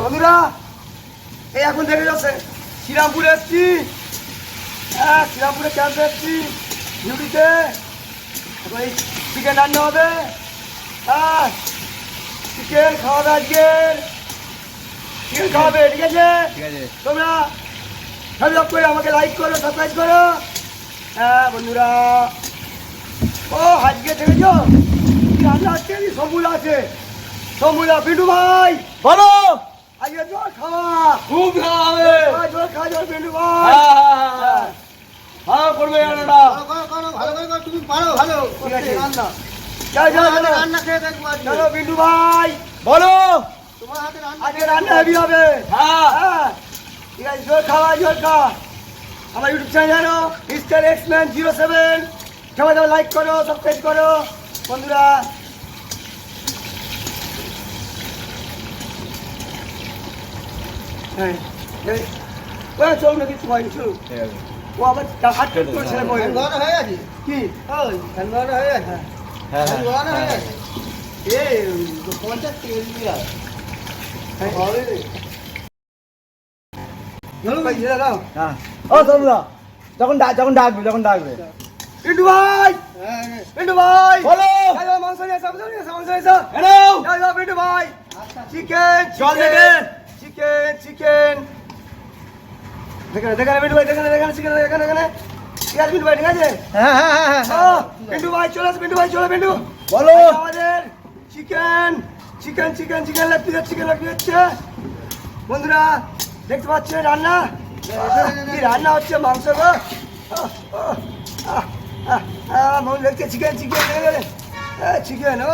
বন্ধুরা এই এখন দেখে যাচ্ছে শ্রীরামপুরে এসছি, শ্রীরামপুরে ক্যাম্পে এসছি ডিউটিতে। এখন এই চিকেন রান্না হবে, চিকেন খাওয়াবে আজকে, চিকেন খাওয়াবে। ঠিক আছে, তোমরা সাবস্ক্রাইব করে আমাকে লাইক করো, সাবস্ক্রাইব করো। হ্যাঁ বন্ধুরা, ও আজকে দেখেছো রান্না হচ্ছে, সমুল আছে, সমুলা। পিন্টু ভাই বলো, আজকে জল খাওয়া, খুব খাওয়াবে। জল খাওয়া, জল পিন্টু ভাই। ভালো করবে রান্নাটা, তুমি পারো ভালো রান্না। রান্না খেয়ে দেখবো। চলো পিন্টু ভাই বলো। তোমার হাতে রান্না আজকে রান্না হেভি হবে। হ্যাঁ, ঠিক আছে, জল খাওয়া, জল খাওয়া। আমার ইউটিউব চ্যানেল মিস্টার এক্সম্যান 07, সবাই সবাই লাইক করো, সাবস্ক্রাইব করো বন্ধুরা। হ্যাঁ চল না, কিছু হয়নি, চলো। ঠিক আছে। ও আবার হাত করে ছেলে পড়ে ফ্যান গরম হয়ে গেছে। কি ওই ফ্যান গরম হয়ে গেছে। হ্যাঁ ফ্যান গরম হয়ে হ্যাঁ, গেছে। এ 50 কেজি দিয়া হবে রে। ধরো ভাই, ছেড়ে দাও। হ্যাঁ। ও তোমরা যখন ডাকবে পিন্টু ভাই, হ্যাঁ পিন্টু ভাই বলো। মাংস নিয়ে এসো, মাংস নিয়ে এসো। হ্যালো, যাও পিন্টু ভাই, চিকেন, জল দেবেন। Chicken, chicken. দেখেন পিন্টু ভাই, দেখেন চিকেন, দেখেন। ঠিক আছে পিন্টু ভাই, ঠিক আছে। হ্যাঁ হ্যাঁ হ্যাঁ ও, পিন্টু ভাই চলে আসো, পিন্টু ভাই চলো, পিন্টু বলো। আজকে আমাদের chicken leg piece, chicken leg piece হচ্ছে বন্ধুরা। দেখতে পাচ্ছেন রান্না, কি রান্না হচ্ছে, মাংস গো। মন দেখছে চিকেন, চিকেন। ও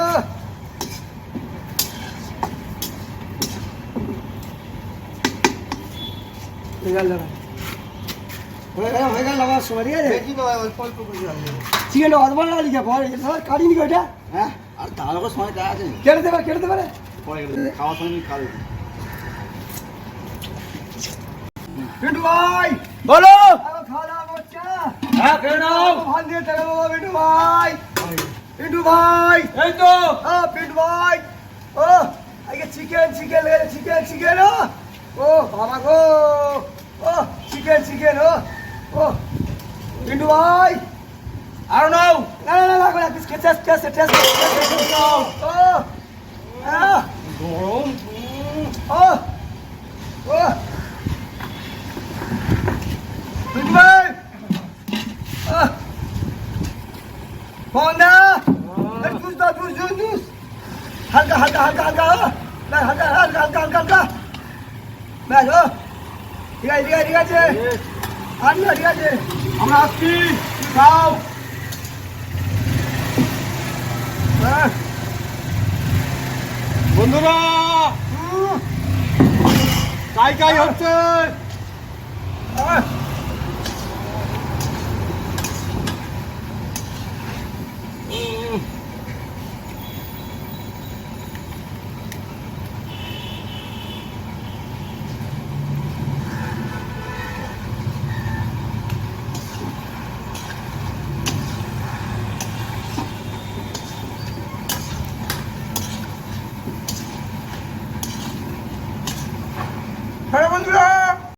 হয়ে গেল আমার সময়। ঠিক আছে, বেশি নয়, অল্প অল্প করে জল দেবে। চিকেনটা অতবার না লিখে পরে কাটিনি ওইটা। হ্যাঁ আর তাহলে করে সময় দেওয়া আছে। কেটে পারে পরে খাওয়ার সময় খাবে। পিন্টু ভাই বলো। আমার খাওয়া দাওয়া করছে। হ্যাঁ, খেয়ে নাও। ভাত দিয়ে দেবে বাবা। পিন্টু ভাই, পিন্টু ভাই, এই তো পিন্টু ভাই। ও আজকে চিকেন, চিকেন। ও বাবা গো, ও চিকেন। ও পিন্টু ভাই, আর নাও। না টেস্ট। ও গরম। ও পিন্টু ভাই, বন্ধা জুস দাও, জুস হালকা। না হালকা। ব্যাস, ও ঠিক আছে। আচ্ছা ঠিক আছে, আমরা আসছি, খাও। হ্যাঁ। বন্ধুরা কাই হচ্ছে।